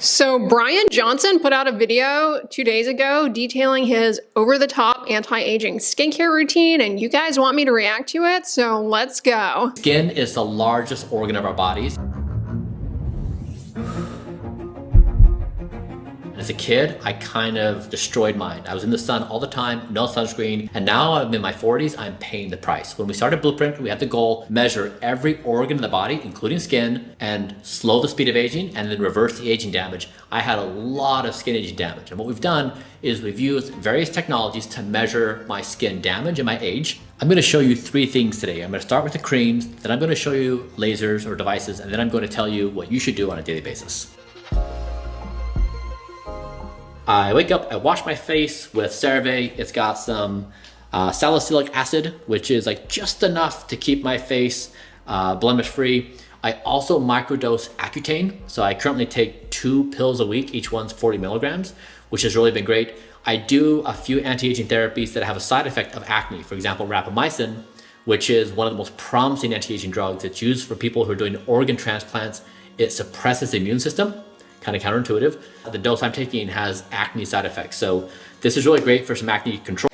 So Bryan Johnson put out a video 2 days ago detailing his over-the-top anti-aging skincare routine, and you guys want me to react to it, so let's go. Skin is the largest organ of our bodies. As a kid, I kind of destroyed mine. I was in the sun all the time, no sunscreen, and now I'm in my 40s, I'm paying the price. When we started Blueprint, we had the goal, measure every organ in the body, including skin, and slow the speed of aging, and then reverse the aging damage. I had a lot of skin aging damage, and what we've done is we've used various technologies to measure my skin damage and my age. I'm going to show you 3 things today. I'm going to start with the creams, then I'm going to show you lasers or devices, and then I'm going to tell you what you should do on a daily basis. I wake up, I wash my face with CeraVe. It's got some salicylic acid, which is like just enough to keep my face blemish free. I also microdose Accutane. So I currently take 2 pills a week. Each one's 40 milligrams, which has really been great. I do a few anti-aging therapies that have a side effect of acne. For example, rapamycin, which is one of the most promising anti-aging drugs. It's used for people who are doing organ transplants. It suppresses the immune system. Kind of counterintuitive. The dose I'm taking has acne side effects. So this is really great for some acne control.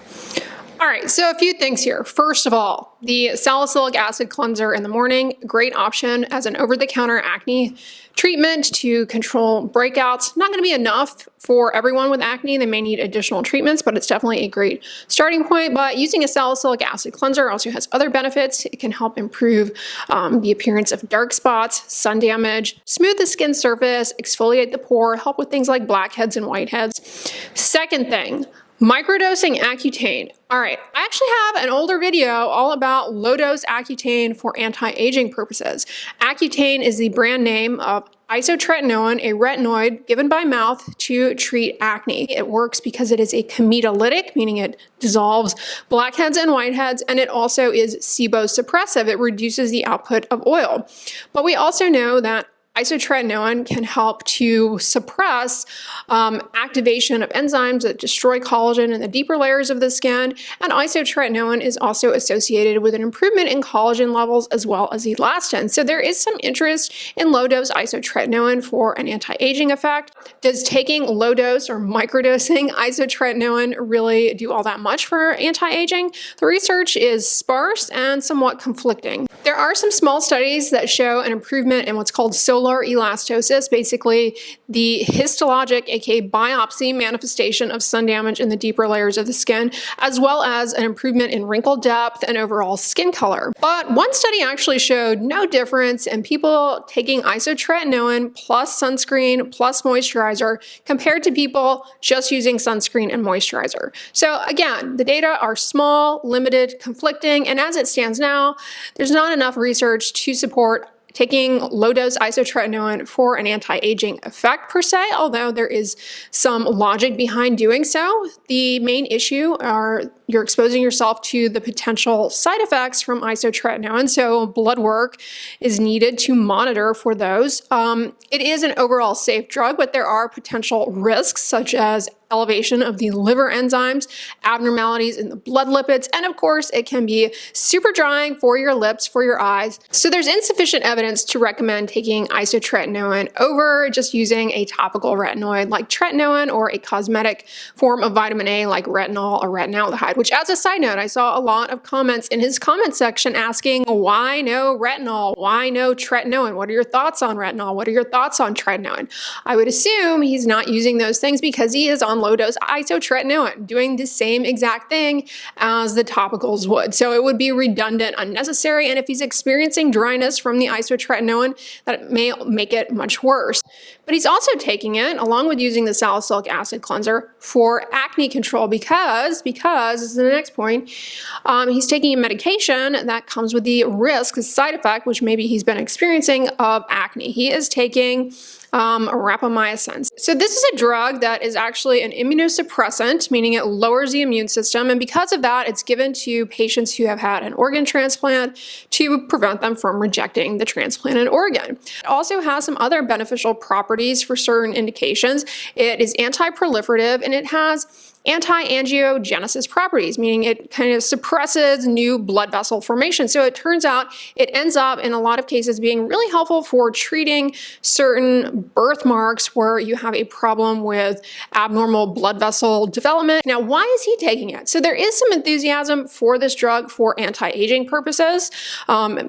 All right, so a few things here. First of all, the salicylic acid cleanser in the morning, great option as an over-the-counter acne treatment to control breakouts. Not gonna be enough for everyone with acne. They may need additional treatments, but it's definitely a great starting point. But using a salicylic acid cleanser also has other benefits. It can help improve the appearance of dark spots, sun damage, smooth the skin surface, exfoliate the pore, help with things like blackheads and whiteheads. Second thing, microdosing Accutane. All right, I actually have an older video all about low-dose Accutane for anti-aging purposes. Accutane is the brand name of isotretinoin, a retinoid given by mouth to treat acne. It works because it is a comedolatic, meaning it dissolves blackheads and whiteheads, and it also is sebosuppressive. It reduces the output of oil. But we also know that isotretinoin can help to suppress activation of enzymes that destroy collagen in the deeper layers of the skin, and isotretinoin is also associated with an improvement in collagen levels as well as elastin. So there is some interest in low-dose isotretinoin for an anti-aging effect. Does taking low-dose or microdosing isotretinoin really do all that much for anti-aging? The research is sparse and somewhat conflicting. There are some small studies that show an improvement in what's called solar elastosis, basically the histologic, aka biopsy manifestation of sun damage in the deeper layers of the skin, as well as an improvement in wrinkle depth and overall skin color. But one study actually showed no difference in people taking isotretinoin plus sunscreen plus moisturizer compared to people just using sunscreen and moisturizer. So again, the data are small, limited, conflicting, and as it stands now, there's not enough research to support taking low-dose isotretinoin for an anti-aging effect per se, although there is some logic behind doing so. The main issue are you're exposing yourself to the potential side effects from isotretinoin, so blood work is needed to monitor for those. It is an overall safe drug, but there are potential risks such as elevation of the liver enzymes, abnormalities in the blood lipids, and of course, it can be super drying for your lips, for your eyes. So there's insufficient evidence to recommend taking isotretinoin over just using a topical retinoid like tretinoin or a cosmetic form of vitamin A like retinol or retinaldehyde, which as a side note, I saw a lot of comments in his comment section asking, why no retinol? Why no tretinoin? What are your thoughts on retinol? What are your thoughts on tretinoin? I would assume he's not using those things because he is on low-dose isotretinoin, doing the same exact thing as the topicals would. So it would be redundant, unnecessary, and if he's experiencing dryness from the isotretinoin, that may make it much worse. But he's also taking it, along with using the salicylic acid cleanser, for acne control because this is the next point, he's taking a medication that comes with the risk, the side effect, which maybe he's been experiencing, of acne. He is taking rapamycin. So this is a drug that is actually an immunosuppressant, meaning it lowers the immune system, and because of that, it's given to patients who have had an organ transplant to prevent them from rejecting the transplanted organ. It also has some other beneficial properties for certain indications. It is anti-proliferative, and it has anti-angiogenesis properties, meaning it kind of suppresses new blood vessel formation. So it turns out it ends up in a lot of cases being really helpful for treating certain birthmarks where you have a problem with abnormal blood vessel development. Now, why is he taking it? So there is some enthusiasm for this drug for anti-aging purposes.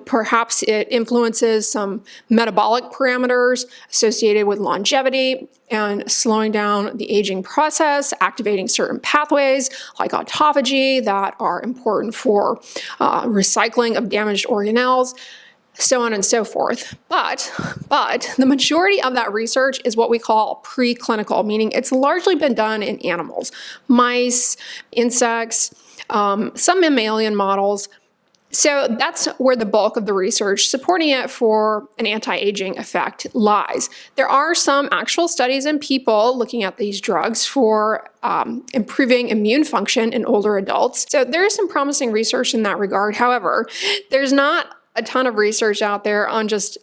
Perhaps it influences some metabolic parameters associated with longevity and slowing down the aging process, activating certain pathways like autophagy that are important for recycling of damaged organelles, so on and so forth. But the majority of that research is what we call preclinical, meaning it's largely been done in animals, mice, insects, some mammalian models. So that's where the bulk of the research supporting it for an anti-aging effect lies. There are some actual studies in people looking at these drugs for improving immune function in older adults. So there is some promising research in that regard. However, there's not a ton of research out there on just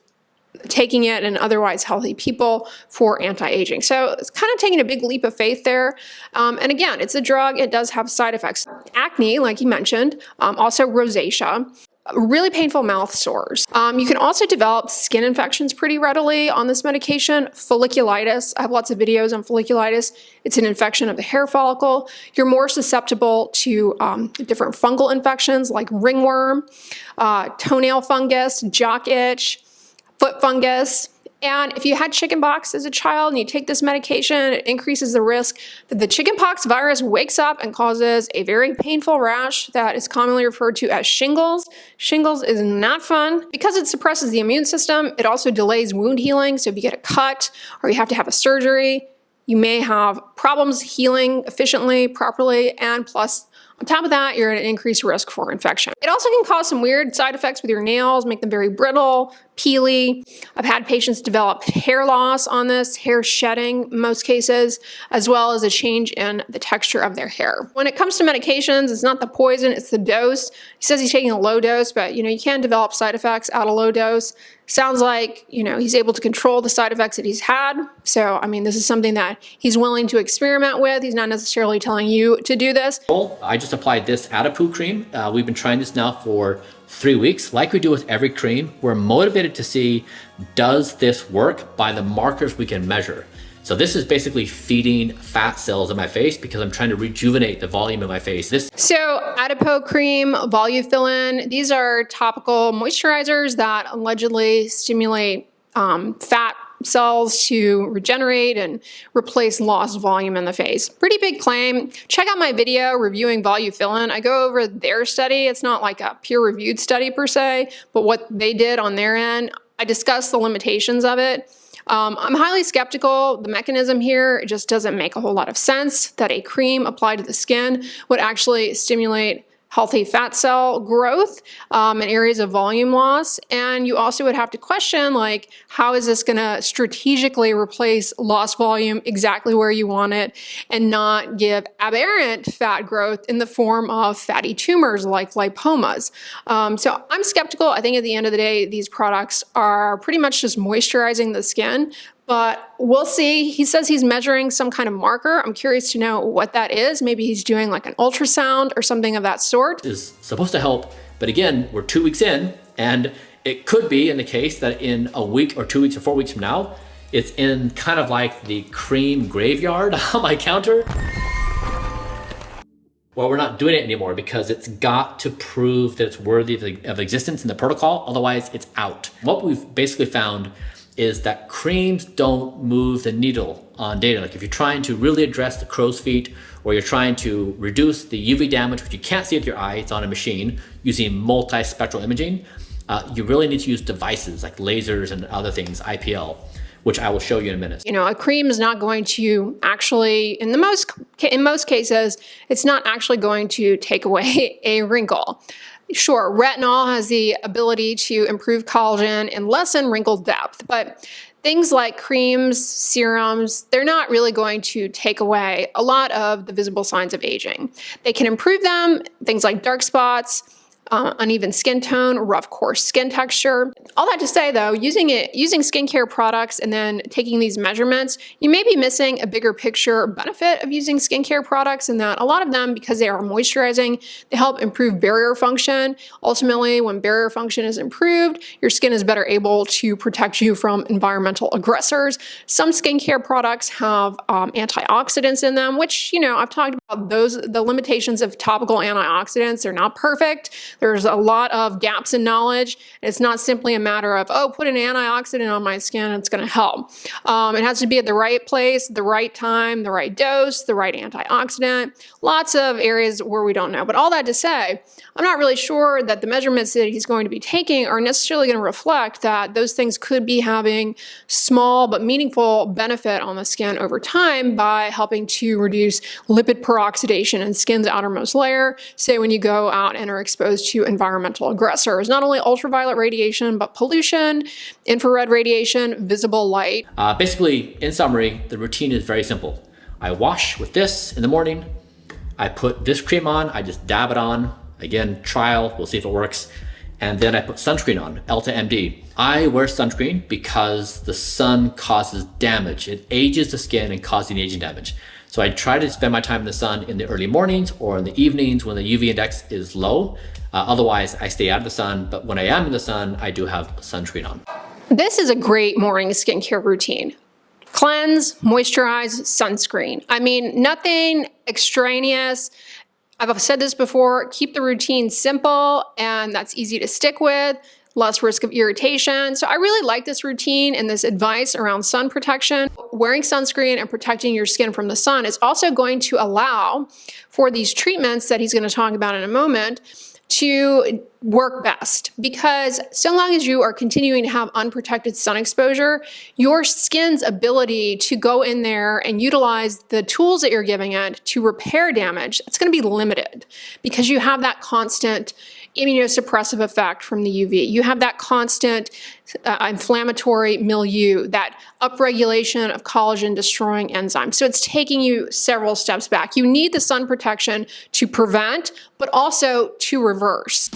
taking it in otherwise healthy people for anti-aging. So it's kind of taking a big leap of faith there. And again, it's a drug. It does have side effects. Acne, like you mentioned, also rosacea, really painful mouth sores. You can also develop skin infections pretty readily on this medication. Folliculitis, I have lots of videos on folliculitis. It's an infection of the hair follicle. You're more susceptible to different fungal infections like ringworm, toenail fungus, jock itch, foot fungus. And if you had chickenpox as a child and you take this medication, it increases the risk that the chickenpox virus wakes up and causes a very painful rash that is commonly referred to as shingles. Shingles is not fun. Because it suppresses the immune system, it also delays wound healing. So if you get a cut or you have to have a surgery, you may have problems healing efficiently, properly, and plus, on top of that, you're at an increased risk for infection. It also can cause some weird side effects with your nails, make them very brittle, peely. I've had patients develop hair loss on this, hair shedding in most cases, as well as a change in the texture of their hair. When it comes to medications, it's not the poison, it's the dose. He says he's taking a low dose, but you can develop side effects at a low dose. Sounds like, he's able to control the side effects that he's had. So, this is something that he's willing to experiment with. He's not necessarily telling you to do this. I just applied this Adipoo cream. We've been trying this now for 3 weeks. Like we do with every cream, we're motivated to see, does this work by the markers we can measure? So this is basically feeding fat cells in my face because I'm trying to rejuvenate the volume in my face. So Adipoo cream, Volufilin, these are topical moisturizers that allegedly stimulate fat cells to regenerate and replace lost volume in the face. Pretty big claim. Check out my video reviewing Volufilin. I go over their study. It's not like a peer-reviewed study per se, but what they did on their end. I discuss the limitations of it. I'm highly skeptical. The mechanism here just doesn't make a whole lot of sense that a cream applied to the skin would actually stimulate healthy fat cell growth in areas of volume loss. And you also would have to question, how is this going to strategically replace lost volume exactly where you want it and not give aberrant fat growth in the form of fatty tumors like lipomas? So I'm skeptical. I think at the end of the day, these products are pretty much just moisturizing the skin. But we'll see. He says he's measuring some kind of marker. I'm curious to know what that is. Maybe he's doing like an ultrasound or something of that sort. Is supposed to help, but again, we're 2 weeks in, and it could be in the case that in a week or 2 weeks or 4 weeks from now, it's in kind of like the cream graveyard on my counter. Well, we're not doing it anymore because it's got to prove that it's worthy of existence in the protocol. Otherwise, it's out. What we've basically found is that creams don't move the needle on data. Like if you're trying to really address the crow's feet, or you're trying to reduce the UV damage, which you can't see with your eye, it's on a machine, using multispectral imaging, you really need to use devices like lasers and other things, IPL, which I will show you in a minute. A cream is not going to actually, in most cases, it's not actually going to take away a wrinkle. Sure, retinol has the ability to improve collagen and lessen wrinkle depth, but things like creams, serums, they're not really going to take away a lot of the visible signs of aging. They can improve them, things like dark spots, uneven skin tone, rough, coarse skin texture. All that to say though, using skincare products and then taking these measurements, you may be missing a bigger picture benefit of using skincare products, in that a lot of them, because they are moisturizing, they help improve barrier function. Ultimately, when barrier function is improved, your skin is better able to protect you from environmental aggressors. Some skincare products have antioxidants in them, which, I've talked about the limitations of topical antioxidants. They're not perfect. There's a lot of gaps in knowledge. It's not simply a matter of, oh, put an antioxidant on my skin, and it's going to help. It has to be at the right place, the right time, the right dose, the right antioxidant. Lots of areas where we don't know. But all that to say, I'm not really sure that the measurements that he's going to be taking are necessarily going to reflect that those things could be having small but meaningful benefit on the skin over time by helping to reduce lipid peroxidation in skin's outermost layer, say when you go out and are exposed to environmental aggressors, not only ultraviolet radiation, but pollution, infrared radiation, visible light. Basically, in summary, the routine is very simple. I wash with this in the morning. I put this cream on. I just dab it on. Again, trial, we'll see if it works. And then I put sunscreen on, Elta MD. I wear sunscreen because the sun causes damage. It ages the skin and causes aging damage. So I try to spend my time in the sun in the early mornings or in the evenings when the UV index is low. Otherwise, I stay out of the sun. But when I am in the sun, I do have sunscreen on. This is a great morning skincare routine. Cleanse, moisturize, sunscreen. I mean, nothing extraneous. I've said this before, keep the routine simple, and that's easy to stick with, less risk of irritation. So I really like this routine and this advice around sun protection. Wearing sunscreen and protecting your skin from the sun is also going to allow for these treatments that he's going to talk about in a moment to work best, because so long as you are continuing to have unprotected sun exposure, your skin's ability to go in there and utilize the tools that you're giving it to repair damage, it's going to be limited because you have that constant immunosuppressive effect from the UV. You have that constant inflammatory milieu, that upregulation of collagen destroying enzymes. So it's taking you several steps back. You need the sun protection to prevent, but also to reverse.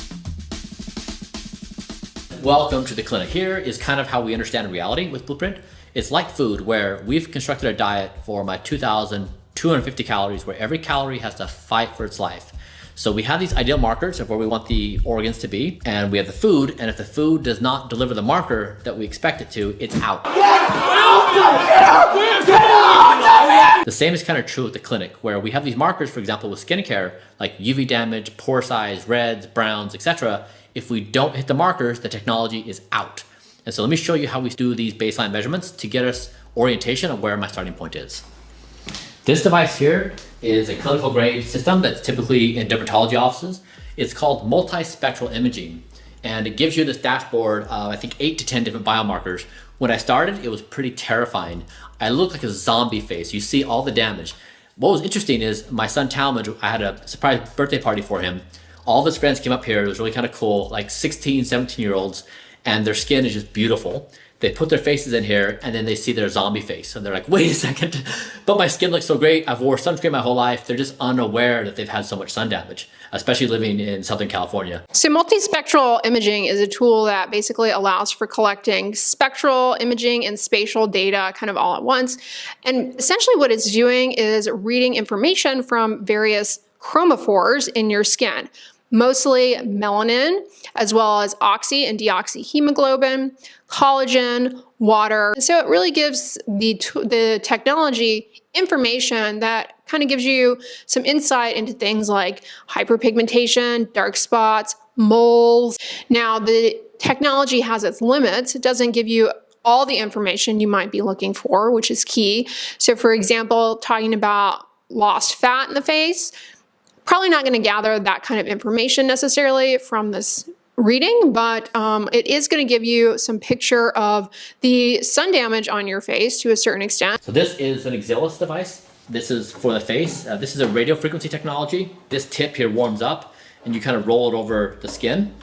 Welcome to the clinic. Here is kind of how we understand reality with Blueprint. It's like food, where we've constructed a diet for my 2,250 calories, where every calorie has to fight for its life. So we have these ideal markers of where we want the organs to be, and we have the food, and if the food does not deliver the marker that we expect it to, it's out. The same is kind of true at the clinic, where we have these markers, for example, with skincare, like UV damage, pore size, reds, browns, etc. If we don't hit the markers, the technology is out. And so let me show you how we do these baseline measurements to get us orientation of where my starting point is. This device here is a clinical grade system that's typically in dermatology offices. It's called multispectral imaging, and it gives you this dashboard of, I think, 8 to 10 different biomarkers. When I started, it was pretty terrifying. I looked like a zombie face. You see all the damage. What was interesting is my son Talmadge, I had a surprise birthday party for him. All of his friends came up here. It was really kind of cool, like 16, 17-year-olds, and their skin is just beautiful. They put their faces in here and then they see their zombie face and they're like, wait a second, but my skin looks so great. I've wore sunscreen my whole life. They're just unaware that they've had so much sun damage, especially living in Southern California. So multispectral imaging is a tool that basically allows for collecting spectral imaging and spatial data kind of all at once. And essentially what it's doing is reading information from various chromophores in your skin, mostly melanin, as well as oxy and deoxyhemoglobin, collagen, water. So it really gives the technology information that kind of gives you some insight into things like hyperpigmentation, dark spots, moles. Now, the technology has its limits. It doesn't give you all the information you might be looking for, which is key. So for example, talking about lost fat in the face, probably not going to gather that kind of information necessarily from this reading, but it is going to give you some picture of the sun damage on your face to a certain extent. So this is an Exilus device. This is for the face. This is a radio frequency technology. This tip here warms up and you kind of roll it over the skin,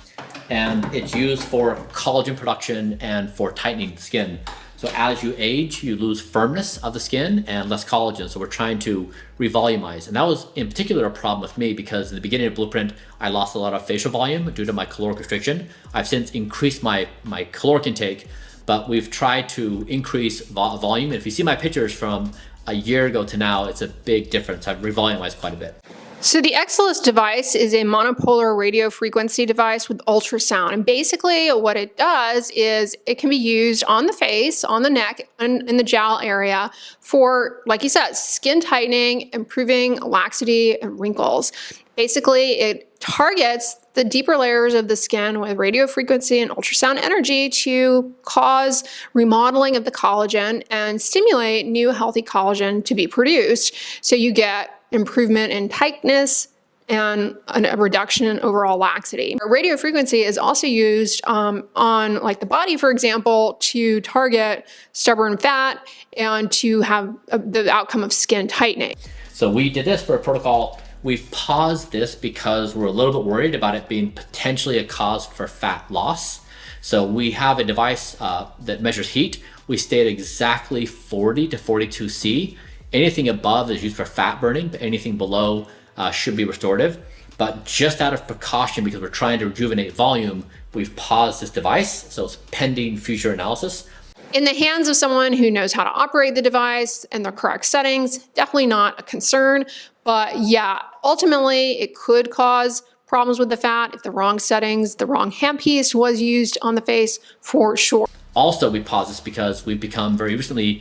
and it's used for collagen production and for tightening the skin. So as you age, you lose firmness of the skin and less collagen. So we're trying to revolumize. And that was in particular a problem with me because in the beginning of Blueprint, I lost a lot of facial volume due to my caloric restriction. I've since increased my caloric intake, but we've tried to increase volume. And if you see my pictures from a year ago to now, it's a big difference. I've revolumized quite a bit. So the Exelis device is a monopolar radio frequency device with ultrasound. And basically what it does is it can be used on the face, on the neck, and in the jowl area for, like you said, skin tightening, improving laxity and wrinkles. Basically, it targets the deeper layers of the skin with radio frequency and ultrasound energy to cause remodeling of the collagen and stimulate new healthy collagen to be produced. So you get improvement in tightness and a reduction in overall laxity. Radio frequency is also used on like the body, for example, to target stubborn fat and to have the outcome of skin tightening. So we did this for a protocol. We've paused this because we're a little bit worried about it being potentially a cause for fat loss. So we have a device that measures heat. We stay at exactly 40 to 42 C. Anything above is used for fat burning, but anything below should be restorative. But just out of precaution, because we're trying to rejuvenate volume, we've paused this device. So it's pending future analysis. In the hands of someone who knows how to operate the device and the correct settings, definitely not a concern. But yeah, ultimately it could cause problems with the fat if the wrong settings, the wrong handpiece was used on the face, for sure. Also, we paused this because we've become very recently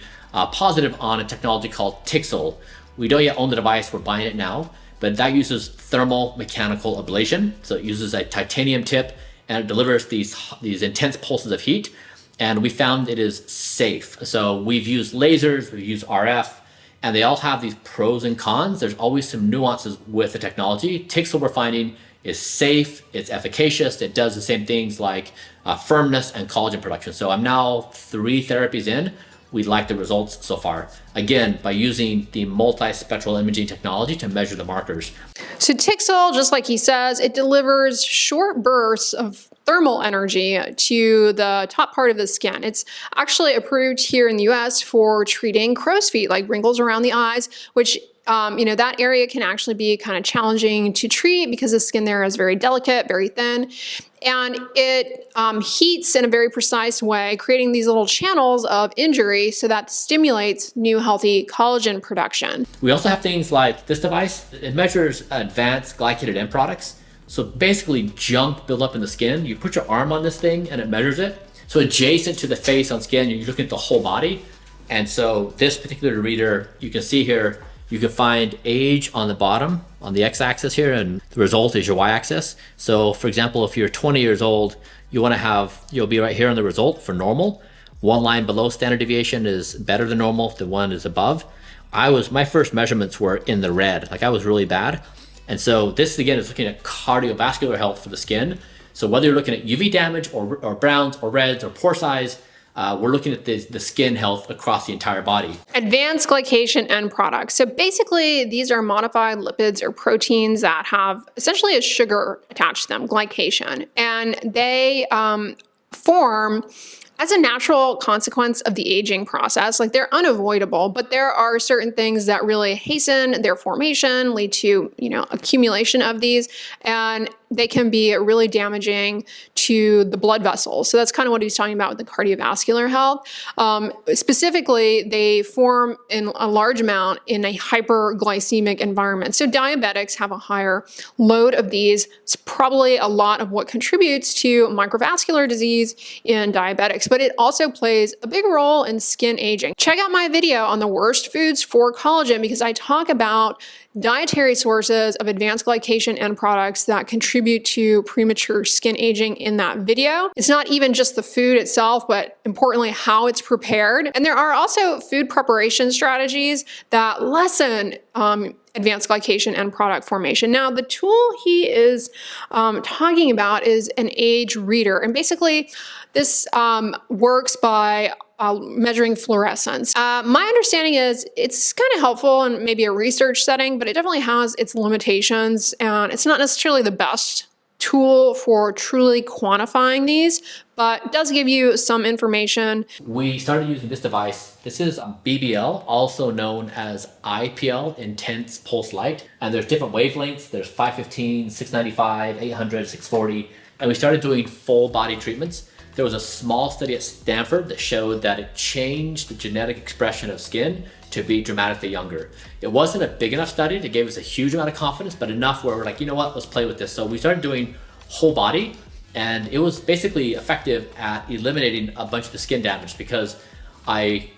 positive on a technology called Tixel. We don't yet own the device, we're buying it now, but that uses thermal mechanical ablation. So it uses a titanium tip and it delivers these intense pulses of heat. And we found it is safe. So we've used lasers, we've used RF, and they all have these pros and cons. There's always some nuances with the technology. Tixel we're finding is safe, it's efficacious, it does the same things like firmness and collagen production. So I'm now 3 therapies in. We like the results so far. Again, by using the multispectral imaging technology to measure the markers. So Tixel, just like he says, it delivers short bursts of thermal energy to the top part of the skin. It's actually approved here in the US for treating crow's feet, like wrinkles around the eyes, which that area can actually be kind of challenging to treat because the skin there is very delicate, very thin. And it heats in a very precise way, creating these little channels of injury so that stimulates new healthy collagen production. We also have things like this device. It measures advanced glycated end products. So basically junk build up in the skin. You put your arm on this thing and it measures it. So adjacent to the face on skin, you're looking at the whole body. And so this particular reader, you can see here, you can find age on the bottom, on the x-axis here, and the result is your y-axis. So for example, if you're 20 years old, you'll be right here on the result for normal. One line below standard deviation is better than normal, the one is above. My first measurements were in the red, like I was really bad. And so this again is looking at cardiovascular health for the skin. So whether you're looking at UV damage or browns or reds or pore size, we're looking at the skin health across the entire body. Advanced glycation end products. So basically, these are modified lipids or proteins that have essentially a sugar attached to them, glycation. And they form as a natural consequence of the aging process. Like they're unavoidable, but there are certain things that really hasten their formation, lead to, accumulation of these, and they can be really damaging to the blood vessels. So that's kind of what he's talking about with the cardiovascular health. Specifically, they form in a large amount in a hyperglycemic environment. So diabetics have a higher load of these. It's probably a lot of what contributes to microvascular disease in diabetics, but it also plays a big role in skin aging. Check out my video on the worst foods for collagen because I talk about dietary sources of advanced glycation end products that contribute to premature skin aging in that video. It's not even just the food itself, but importantly, how it's prepared. And there are also food preparation strategies that lessen advanced glycation end product formation. Now, the tool he is talking about is an age reader. And basically, this works by measuring fluorescence. My understanding is it's kind of helpful in maybe a research setting, but it definitely has its limitations and it's not necessarily the best tool for truly quantifying these, but does give you some information. We started using this device. This is BBL, also known as IPL, intense pulse light. And there's different wavelengths. There's 515, 695, 800, 640. And we started doing full body treatments. There was a small study at Stanford that showed that it changed the genetic expression of skin to be dramatically younger. It wasn't a big enough study to give us a huge amount of confidence, but enough where we're like, you know what, let's play with this. So we started doing whole body, and it was basically effective at eliminating a bunch of the skin damage, because I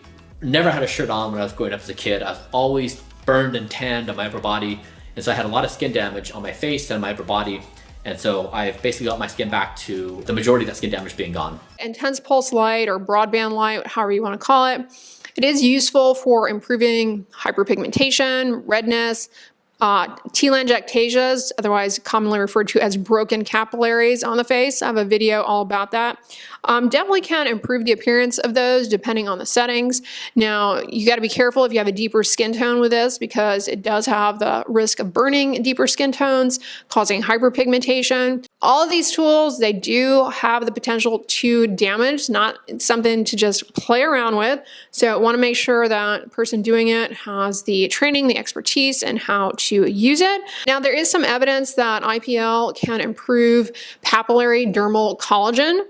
never had a shirt on when I was growing up as a kid. I was always burned and tanned on my upper body, and so I had a lot of skin damage on my face and my upper body. And so I've basically got my skin back to the majority of that skin damage being gone. Intense pulse light or broadband light, however you want to call it, it is useful for improving hyperpigmentation, redness, telangiectasias, otherwise commonly referred to as broken capillaries on the face. I have a video all about that. Definitely can improve the appearance of those depending on the settings. Now, you got to be careful if you have a deeper skin tone with this, because it does have the risk of burning deeper skin tones, causing hyperpigmentation. All of these tools, they do have the potential to damage, not something to just play around with. So I want to make sure that the person doing it has the training, the expertise, and how to use it. Now, there is some evidence that IPL can improve papillary dermal collagen.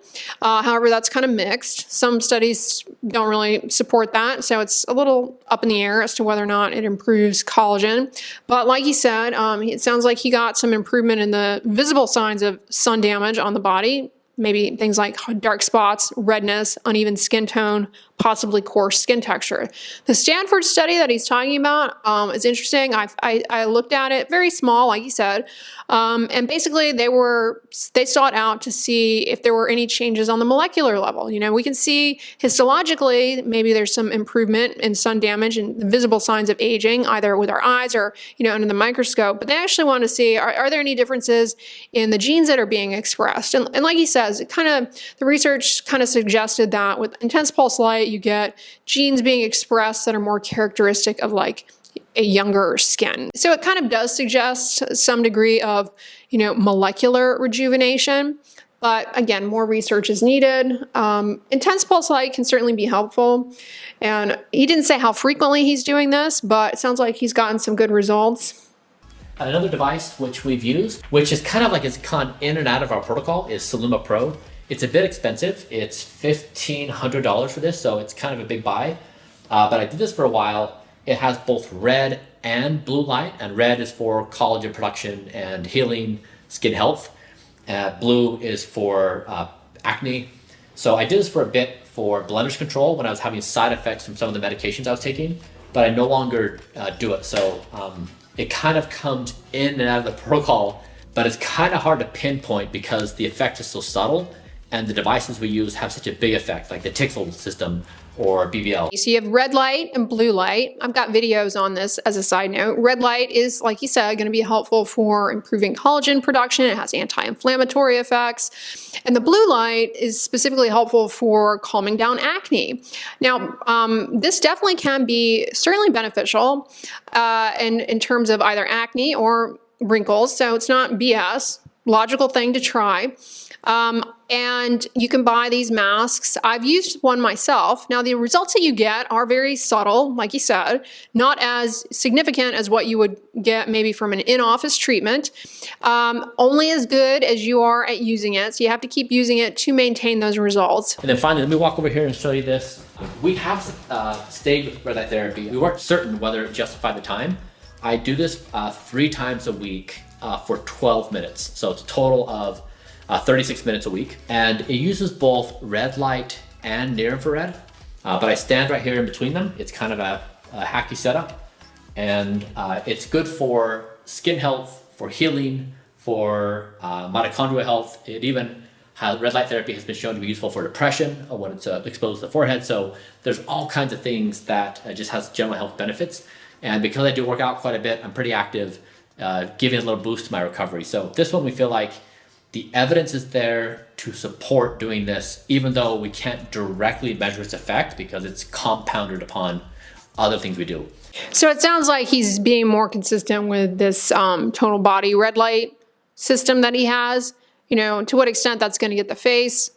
However, that's kind of mixed. Some studies don't really support that, so it's a little up in the air as to whether or not it improves collagen. But like he said, it sounds like he got some improvement in the visible signs of sun damage on the body. Maybe things like dark spots, redness, uneven skin tone, possibly coarse skin texture. The Stanford study that he's talking about is interesting. I looked at it, very small, like you said, and basically they sought out to see if there were any changes on the molecular level. You know, we can see histologically maybe there's some improvement in sun damage and the visible signs of aging, either with our eyes or under the microscope. But they actually want to see are there any differences in the genes that are being expressed. And like he says, the research kind of suggested that with intense pulse light, you get genes being expressed that are more characteristic of like a younger skin. So it kind of does suggest some degree of, molecular rejuvenation. But again, more research is needed. Intense pulse light can certainly be helpful. And he didn't say how frequently he's doing this, but it sounds like he's gotten some good results. Another device which we've used, which is kind of like it's gone in and out of our protocol, is Soluma Pro. It's a bit expensive. It's $1,500 for this, so it's kind of a big buy. But I did this for a while. It has both red and blue light, and red is for collagen production and healing skin health. Blue is for acne. So I did this for a bit for blemish control when I was having side effects from some of the medications I was taking, but I no longer do it. So it kind of comes in and out of the protocol, but it's kind of hard to pinpoint because the effect is so subtle and the devices we use have such a big effect, like the Tixel system or BBL. So you have red light and blue light. I've got videos on this as a side note. Red light is, like you said, going to be helpful for improving collagen production. It has anti-inflammatory effects. And the blue light is specifically helpful for calming down acne. Now, this definitely can be certainly beneficial in terms of either acne or wrinkles. So it's not BS, logical thing to try. And you can buy these masks. I've used one myself. Now, the results that you get are very subtle, like you said, not as significant as what you would get maybe from an in-office treatment. Only as good as you are at using it. So you have to keep using it to maintain those results. And then finally, let me walk over here and show you this. We have stayed with red light therapy. We weren't certain whether it justified the time. I do this 3 times a week for 12 minutes. So it's a total of 36 minutes a week, and it uses both red light and near infrared, but I stand right here in between them. It's kind of a hacky setup, and it's good for skin health, for healing, for mitochondrial health. It even has red light therapy has been shown to be useful for depression when it's exposed to the forehead. So there's all kinds of things that just has general health benefits. And because I do work out quite a bit, I'm pretty active, giving a little boost to my recovery. So this one we feel like the evidence is there to support doing this, even though we can't directly measure its effect because it's compounded upon other things we do. So it sounds like he's being more consistent with this total body red light system that he has. To what extent that's going to get the face,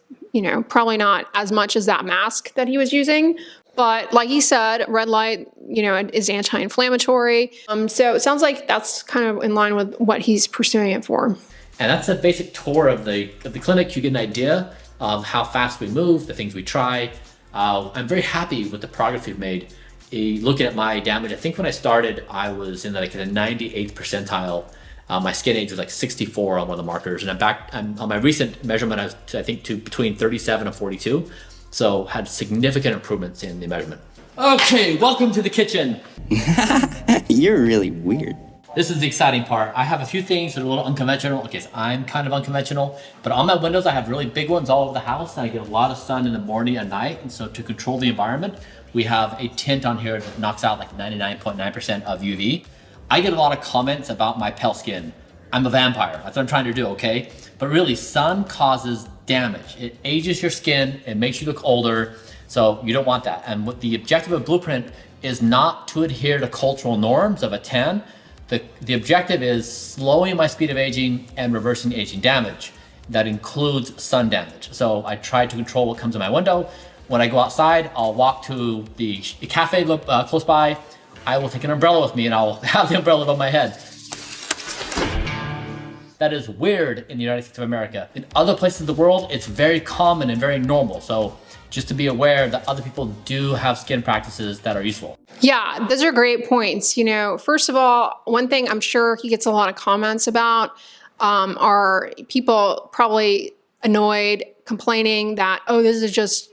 probably not as much as that mask that he was using. But like he said, red light, is anti-inflammatory. So it sounds like that's kind of in line with what he's pursuing it for. And that's a basic tour of the clinic. You get an idea of how fast we move, the things we try. I'm very happy with the progress we've made. Looking at my damage, I think when I started, I was in like the 98th percentile. My skin age was like 64 on one of the markers, and I'm on my recent measurement, I was to between 37 and 42. So had significant improvements in the measurement. Okay, welcome to the kitchen. You're really weird. This is the exciting part. I have a few things that are a little unconventional. Okay, so I'm kind of unconventional, but on my windows, I have really big ones all over the house, and I get a lot of sun in the morning and night. And so to control the environment, we have a tint on here that knocks out like 99.9% of UV. I get a lot of comments about my pale skin. I'm a vampire, that's what I'm trying to do, okay? But really, sun causes damage. It ages your skin, it makes you look older, so you don't want that. And what the objective of Blueprint is not to adhere to cultural norms of a tan. The objective is slowing my speed of aging and reversing aging damage. That includes sun damage. So I try to control what comes in my window. When I go outside, I'll walk to the cafe close by. I will take an umbrella with me and I'll have the umbrella above my head. That is weird in the United States of America. In other places of the world, it's very common and very normal. So just to be aware that other people do have skin practices that are useful. Yeah, those are great points. First of all, one thing I'm sure he gets a lot of comments about are people probably annoyed, complaining that, oh, this is just,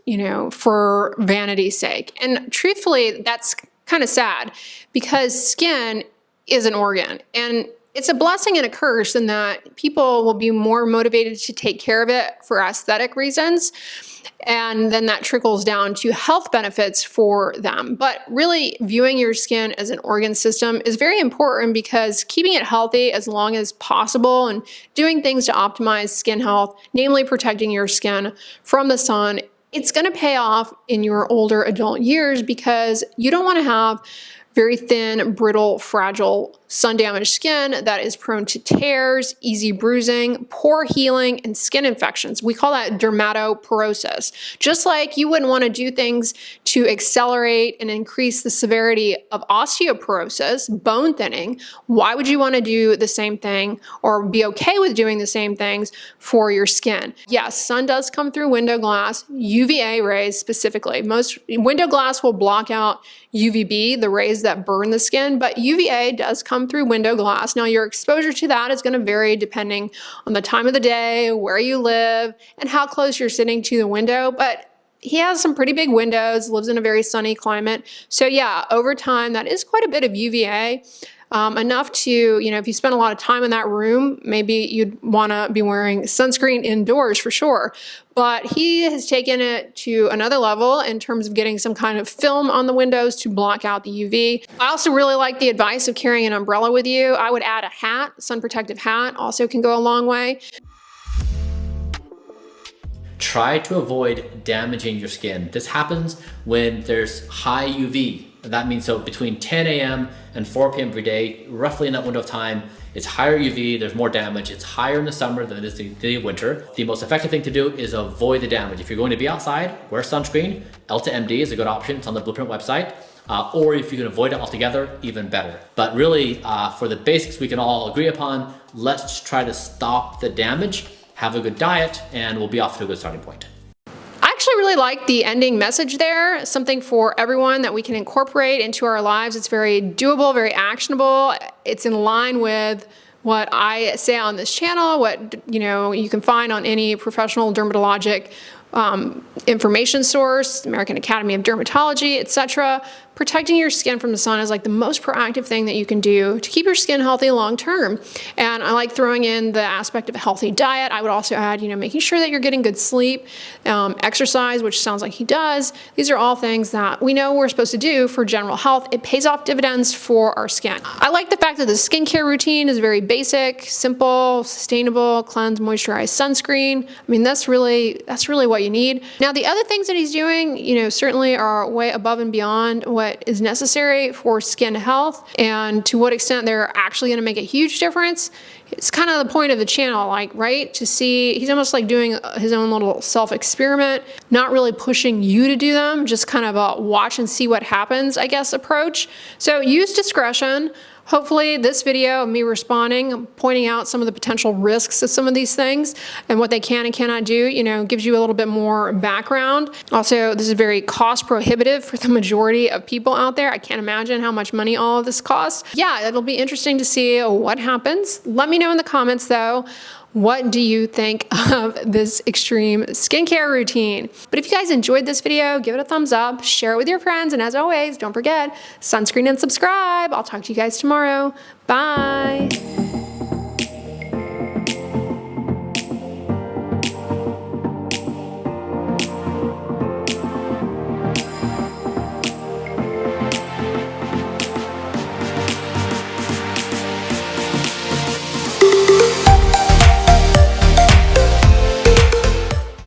for vanity's sake. And truthfully, that's kind of sad because skin is an organ, and it's a blessing and a curse in that people will be more motivated to take care of it for aesthetic reasons. And then that trickles down to health benefits for them. But really viewing your skin as an organ system is very important because keeping it healthy as long as possible and doing things to optimize skin health, namely protecting your skin from the sun, it's going to pay off in your older adult years because you don't want to have very thin, brittle, fragile, sun-damaged skin that is prone to tears, easy bruising, poor healing, and skin infections. We call that dermatoporosis. Just like you wouldn't want to do things to accelerate and increase the severity of osteoporosis, bone thinning, why would you want to do the same thing or be okay with doing the same things for your skin? Yes, sun does come through window glass, UVA rays specifically. Most window glass will block out UVB, the rays that burn the skin, but UVA does come through window glass. Now, your exposure to that is going to vary depending on the time of the day, where you live, and how close you're sitting to the window, but he has some pretty big windows, lives in a very sunny climate. So yeah, over time, that is quite a bit of UVA. Enough to, if you spend a lot of time in that room, maybe you'd want to be wearing sunscreen indoors for sure. But he has taken it to another level in terms of getting some kind of film on the windows to block out the UV. I also really like the advice of carrying an umbrella with you. I would add a hat, sun protective hat also can go a long way. Try to avoid damaging your skin. This happens when there's high UV. That means so between 10 a.m. and 4 p.m. every day, roughly in that window of time, it's higher UV, there's more damage. It's higher in the summer than it is in the winter. The most effective thing to do is avoid the damage. If you're going to be outside, wear sunscreen. Elta MD is a good option. It's on the Blueprint website. Or if you can avoid it altogether, even better. But really, for the basics we can all agree upon, let's try to stop the damage, have a good diet, and we'll be off to a good starting point. I actually really like the ending message there, something for everyone that we can incorporate into our lives. It's very doable, very actionable. It's in line with what I say on this channel, what you can find on any professional dermatologic information source, American Academy of Dermatology, etc. Protecting your skin from the sun is like the most proactive thing that you can do to keep your skin healthy long term. And I like throwing in the aspect of a healthy diet. I would also add, making sure that you're getting good sleep, exercise, which sounds like he does. These are all things that we know we're supposed to do for general health. It pays off dividends for our skin. I like the fact that the skincare routine is very basic, simple, sustainable, cleanse, moisturize, sunscreen. I mean, that's really what you need. Now, the other things that he's doing, certainly are way above and beyond what what is necessary for skin health and to what extent they're actually going to make a huge difference. It's kind of the point of the channel, like, right? To see, he's almost like doing his own little self-experiment, not really pushing you to do them, just kind of a watch and see what happens, I guess, approach. So use discretion. Hopefully this video of me responding, pointing out some of the potential risks of some of these things and what they can and cannot do, you know, gives you a little bit more background. Also, this is very cost prohibitive for the majority of people out there. I can't imagine how much money all of this costs. Yeah, it'll be interesting to see what happens. Let me know in the comments though. What do you think of this extreme skincare routine? But if you guys enjoyed this video, give it a thumbs up, share it with your friends, and as always, don't forget, sunscreen and subscribe. I'll talk to you guys tomorrow. Bye.